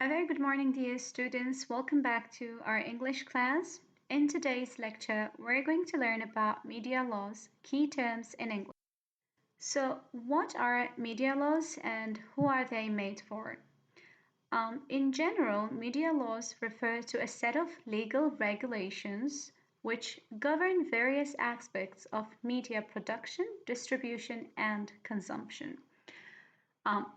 A very good morning, dear students. Welcome back to our English class. In today's lecture, we're going to learn about media laws, key terms in English. So, what are media laws and who are they made for? In general, media laws refer to a set of legal regulations which govern various aspects of media production, distribution, and consumption.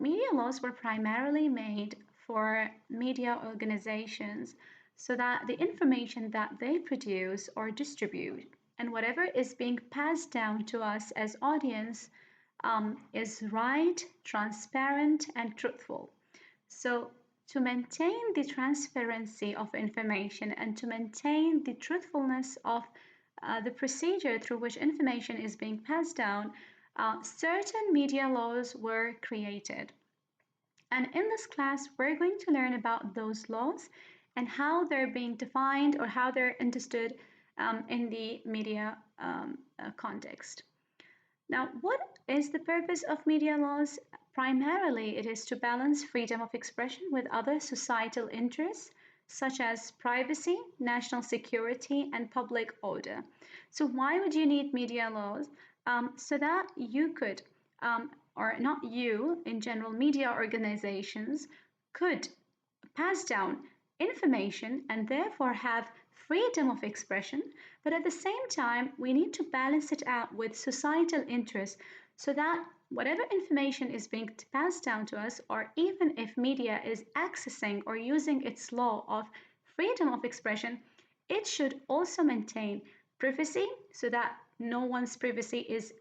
Media laws were primarily made for media organizations so that the information that they produce or distribute and whatever is being passed down to us as audience is right, transparent, and truthful. So, to maintain the transparency of information and to maintain the truthfulness of the procedure through which information is being passed down, certain media laws were created. And in this class, we're going to learn about those laws and how they're being defined or how they're understood in the media context. Now, what is the purpose of media laws? Primarily, it is to balance freedom of expression with other societal interests, such as privacy, national security, and public order. So, why would you need media laws? So that you could, or not you, in general, media organizations could pass down information and therefore have freedom of expression, but at the same time, we need to balance it out with societal interests so that whatever information is being passed down to us, or even if media is accessing or using its law of freedom of expression, it should also maintain privacy so that no one's privacy is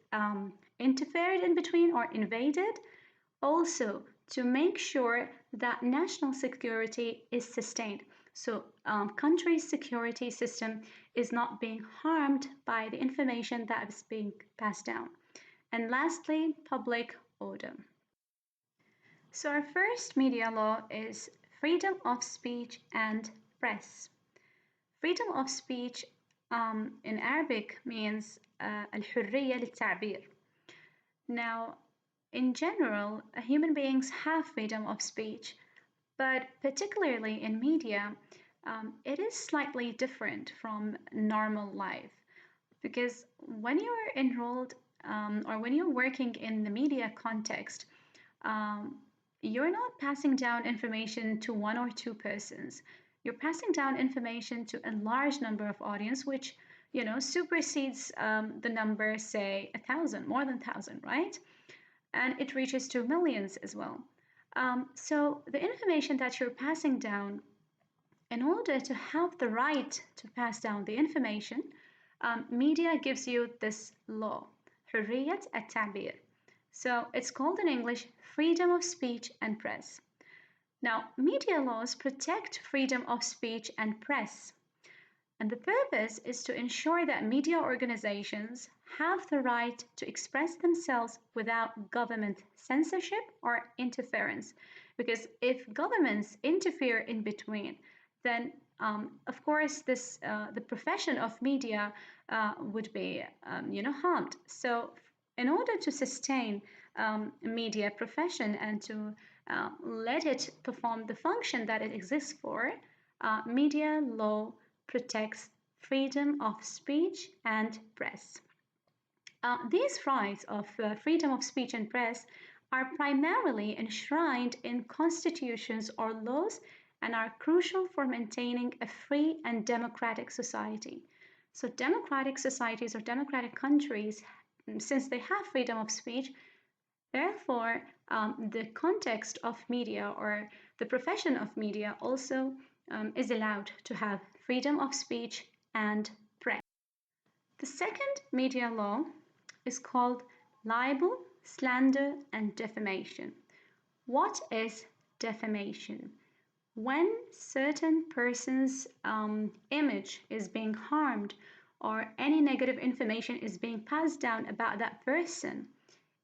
interfered in between or invaded. Also, to make sure that national security is sustained. So, country's security system is not being harmed by the information that is being passed down. And lastly, public order. So, our first media law is freedom of speech and press. Freedom of speech in Arabic means الحرية للتعبير. Now, in general, human beings have freedom of speech, but particularly in media, it is slightly different from normal life because when you're enrolled or when you're working in the media context, you're not passing down information to one or two persons. You're passing down information to a large number of audience, which supersedes the number, say, 1,000, more than 1,000, right? And it reaches to millions as well. So the information that you're passing down, in order to have the right to pass down the information, media gives you this law, حرية التعبير. So it's called in English freedom of speech and press. Now, media laws protect freedom of speech and press. And the purpose is to ensure that media organizations have the right to express themselves without government censorship or interference. Because if governments interfere in between, then of course the profession of media would be harmed. So in order to sustain media profession and to let it perform the function that it exists for, media law protects freedom of speech and press. These rights of freedom of speech and press are primarily enshrined in constitutions or laws and are crucial for maintaining a free and democratic society. So, democratic societies or democratic countries, since they have freedom of speech, therefore, the context of media or the profession of media also is allowed to have freedom of speech and press. The second media law is called libel, slander, and defamation. What is defamation? When certain person's image is being harmed or any negative information is being passed down about that person,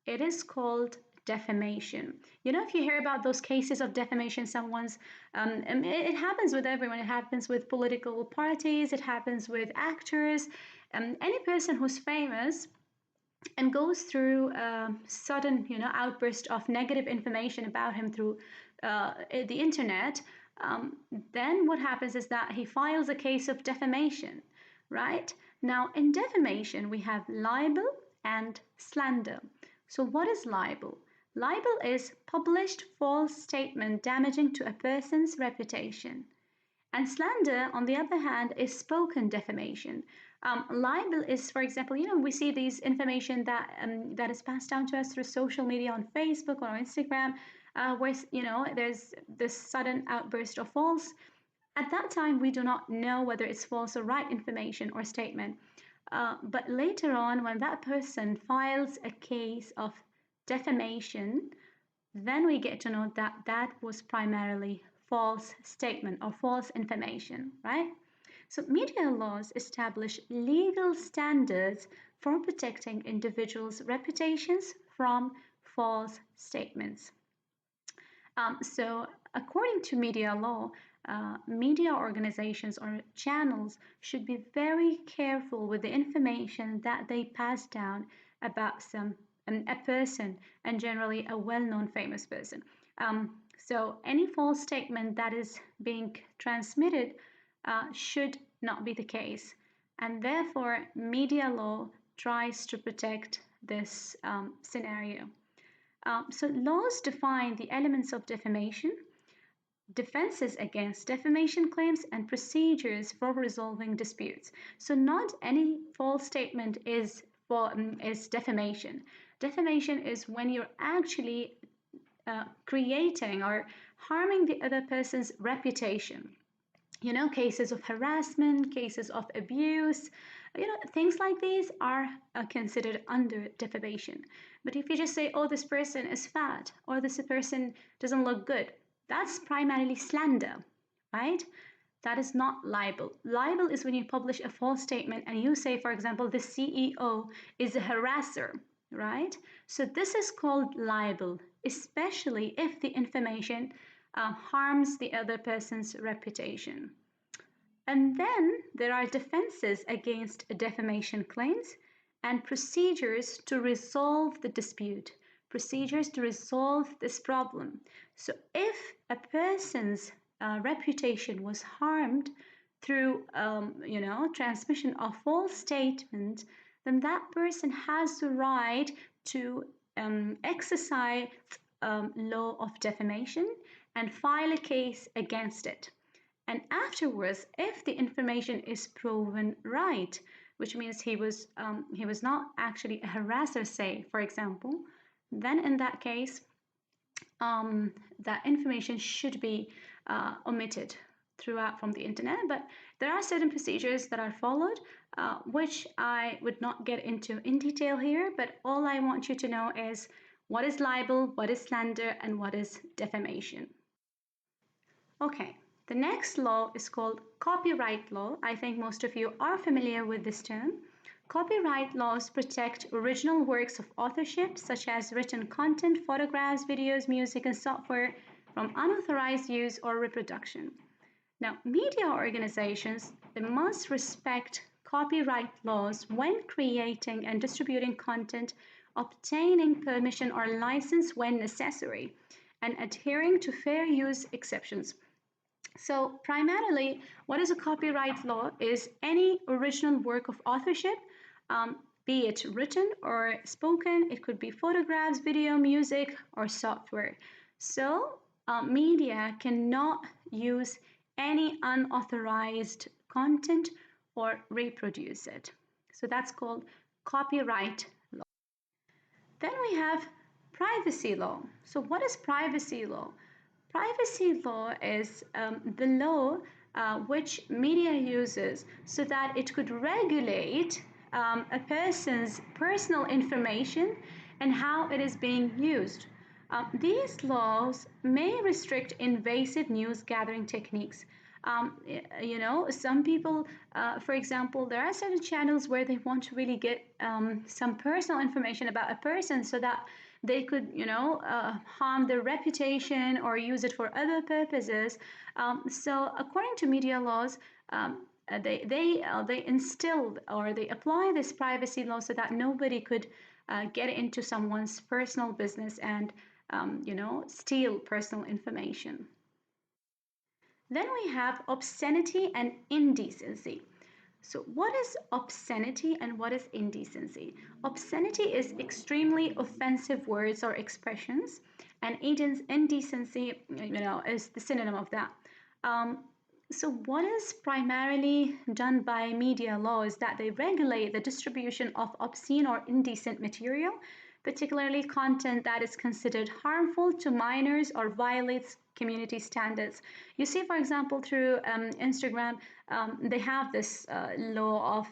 it is called defamation. If you hear about those cases of defamation, it happens with everyone. It happens with political parties, it happens with actors, any person who's famous. and goes through a sudden, outburst of negative information about him through the internet, then what happens is that he files a case of defamation, right? Now, in defamation, we have libel and slander. So, what is libel? Libel is published false statement damaging to a person's reputation. And slander, on the other hand, is spoken defamation. Libel is, for example, we see these information that is passed down to us through social media on Facebook or Instagram, where there's this sudden outburst of false. At that time, we do not know whether it's false or right information or statement. But later on, when that person files a case of defamation, then we get to know that that was primarily false statement or false information, right? So media laws establish legal standards for protecting individuals' reputations from false statements. So according to media law, media organizations or channels should be very careful with the information that they pass down about a person, and generally a well-known famous person. So any false statement that is being transmitted should not be the case, and therefore media law tries to protect this scenario. So laws define the elements of defamation, defenses against defamation claims, and procedures for resolving disputes. So not any false statement is defamation. Defamation is when you're actually creating or harming the other person's reputation. Cases of harassment, cases of abuse, things like these are considered under defamation. But if you just say, oh, this person is fat, or this person doesn't look good, that's primarily slander, right? That is not libel. Libel is when you publish a false statement and you say, for example, the CEO is a harasser, right? So this is called libel, especially if the information harms the other person's reputation. And then there are defenses against defamation claims and procedures to resolve the dispute, procedures to resolve this problem. So if a person's reputation was harmed through, transmission of false statements, then that person has the right to exercise law of defamation and file a case against it. And afterwards, if the information is proven right, which means he was not actually a harasser, say, for example, then in that case, that information should be omitted throughout from the internet. But there are certain procedures that are followed, which I would not get into in detail here, but all I want you to know is what is libel, what is slander, and what is defamation. Okay, the next law is called copyright law. I think most of you are familiar with this term. Copyright laws protect original works of authorship, such as written content, photographs, videos, music, and software from unauthorized use or reproduction. Now, media organizations, they must respect copyright laws when creating and distributing content, obtaining permission or license when necessary, and adhering to fair use exceptions. So primarily, what is a copyright law is any original work of authorship, be it written or spoken. It could be photographs, video, music, or software. So media cannot use any unauthorized content or reproduce it. So that's called copyright law. Then we have privacy law. So what is privacy law? Privacy law is the law which media uses so that it could regulate a person's personal information and how it is being used. These laws may restrict invasive news gathering techniques. Some people, for example, there are certain channels where they want to really get some personal information about a person so that they could, harm their reputation or use it for other purposes. So, according to media laws, they instilled or they apply this privacy law so that nobody could get into someone's personal business and steal personal information. Then we have obscenity and indecency. So, what is obscenity and what is indecency? Obscenity is extremely offensive words or expressions, and indecency, is the synonym of that. Um, so, what is primarily done by media law is that they regulate the distribution of obscene or indecent material, particularly content that is considered harmful to minors or violates community standards. You see, for example, through Instagram, they have this law of,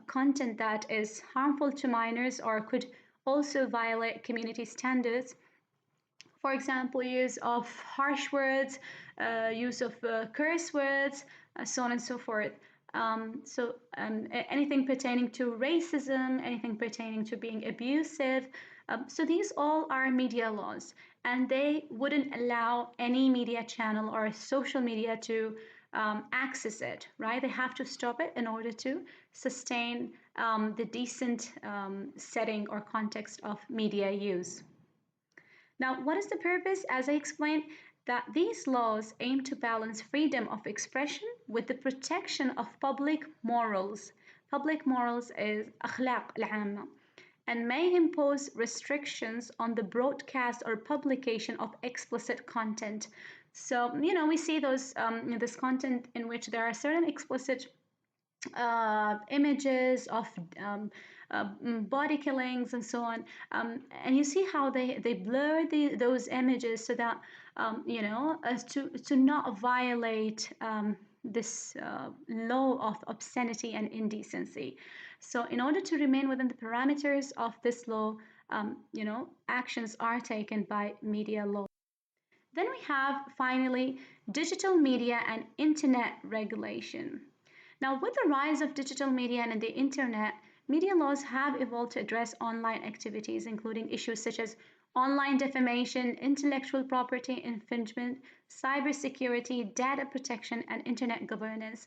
content that is harmful to minors or could also violate community standards. For example, use of harsh words, use of curse words, so on and so forth. Anything pertaining to racism, anything pertaining to being abusive. So these all are media laws, and they wouldn't allow any media channel or social media to access it, right? They have to stop it in order to sustain the decent setting or context of media use. Now, what is the purpose? As I explained, that these laws aim to balance freedom of expression with the protection of public morals. Public morals is أخلاق العامة and may impose restrictions on the broadcast or publication of explicit content. So, we see this content in which there are certain explicit images of body killings and so on. And you see how they blur those images so that, as to not violate this law of obscenity and indecency. So, in order to remain within the parameters of this law, actions are taken by media law. Then we have finally digital media and internet regulation. Now, with the rise of digital media and the internet, media laws have evolved to address online activities, including issues such as online defamation, intellectual property infringement, cybersecurity, data protection, and internet governance.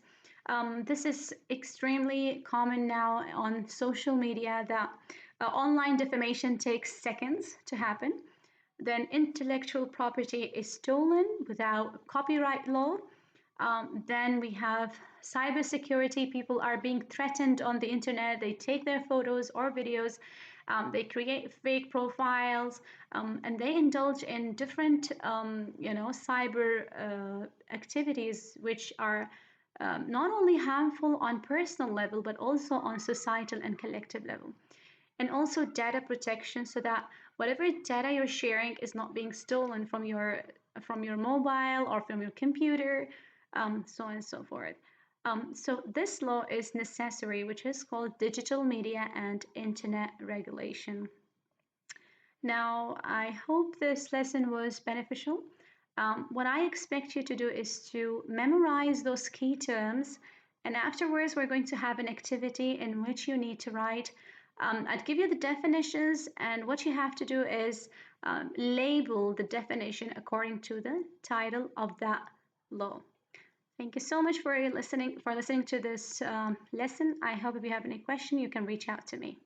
This is extremely common now on social media that online defamation takes seconds to happen. Then intellectual property is stolen without copyright law. Then we have cybersecurity. People are being threatened on the internet. They take their photos or videos. They create fake profiles, and they indulge in different, cyber activities, which are not only harmful on personal level, but also on societal and collective level. And also data protection, so that whatever data you're sharing is not being stolen from your mobile or from your computer, so on and so forth. So this law is necessary, which is called digital media and internet regulation. Now, I hope this lesson was beneficial. What I expect you to do is to memorize those key terms, and afterwards, we're going to have an activity in which you need to write. I'd give you the definitions, and what you have to do is label the definition according to the title of that law. Thank you so much for listening to this lesson. I hope if you have any question, you can reach out to me.